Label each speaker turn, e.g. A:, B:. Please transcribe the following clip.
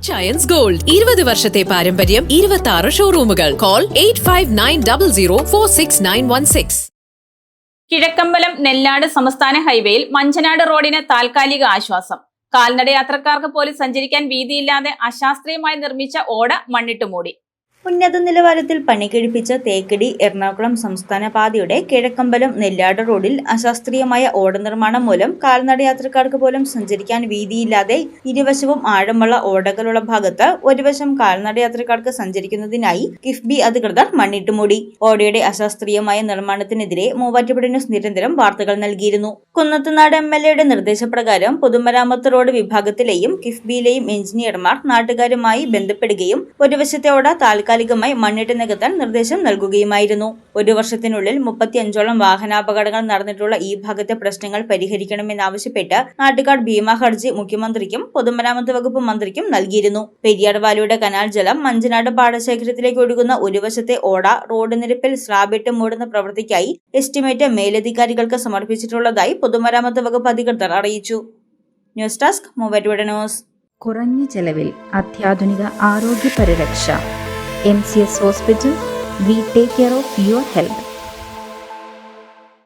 A: Giants Gold 20 വർഷത്തെ പാരമ്പര്യം 26 ഷോറൂമുകൾ. Call 8590046916.
B: Kizhakkambalam Nellad സംസ്ഥാന ഹൈവേയിൽ മഞ്ചനാട് റോഡിന് താൽക്കാലിക ആശ്വാസം. കാൽനട യാത്രക്കാർക്ക് പോലും സഞ്ചരിക്കാൻ വീതിയില്ലാതെ അശാസ്ത്രീയമായി നിർമ്മിച്ച ഓട മണ്ണിട്ട് മൂടി.
C: ഉന്നത നിലവാരത്തിൽ പണികഴിപ്പിച്ച തേക്കടി എറണാകുളം സംസ്ഥാന പാതയുടെ കിഴക്കമ്പലം നെല്ലാട് റോഡിൽ അശാസ്ത്രീയമായ ഓട നിർമ്മാണം മൂലം കാൽനട യാത്രക്കാർക്ക് പോലും സഞ്ചരിക്കാൻ വീതിയില്ലാതെ ഇരുവശവും ആഴമുള്ള ഓടകളുള്ള ഭാഗത്ത് ഒരു വശം കാൽനട യാത്രക്കാർക്ക് സഞ്ചരിക്കുന്നതിനായി കിഫ്ബി അധികൃതർ മണ്ണിട്ട് മൂടി. ഓടയുടെ അശാസ്ത്രീയമായ നിർമ്മാണത്തിനെതിരെ മൂവാറ്റുപുഴ ന്യൂസ് നിരന്തരം വാർത്തകൾ നൽകിയിരുന്നു. കുന്നത്തുനാട് MLAയുടെ നിർദ്ദേശപ്രകാരം പൊതുമരാമത്ത് റോഡ് വിഭാഗത്തിലെയും കിഫ്ബിയിലെയും എഞ്ചിനീയർമാർ നാട്ടുകാരുമായി ബന്ധപ്പെടുകയും ഒരു വശത്തെ ഓട താൽക്കാലികമായി മണ്ണിട്ട് നികത്താൻ നിർദ്ദേശം നൽകുകയുമായിരുന്നു. ഒരു വർഷത്തിനുള്ളിൽ 35ഓളം വാഹനാപകടങ്ങൾ നടന്നിട്ടുള്ള ഈ ഭാഗത്തെ പ്രശ്നങ്ങൾ പരിഹരിക്കണമെന്നാവശ്യപ്പെട്ട് നാട്ടുകാർ ഭീമ ഹർജി മുഖ്യമന്ത്രിക്കും പൊതുമരാമത്ത് വകുപ്പ് മന്ത്രിക്കും നൽകിയിരുന്നു. പെരിയാർ വാലിയുടെ കനാൽ ജലം മഞ്ചനാട് പാടശേഖരത്തിലേക്ക് ഒഴുകുന്ന ഒരു വശത്തെ ഓട റോഡ് നിരപ്പിൽ സ്ലാബിട്ട് മൂടുന്ന പ്രവൃത്തിക്കായി എസ്റ്റിമേറ്റ് മേലധികാരികൾക്ക് സമർപ്പിച്ചിട്ടുള്ളതായി പൊതുമരാമത്ത് വകുപ്പ് അധികൃതർ അറിയിച്ചു. News desk Muvattupuzha news.
D: കുറഞ്ഞ ചെലവിൽ അത്യാധുനിക ആരോഗ്യ പരിരക്ഷ. MCS Hospital, we take care of your health.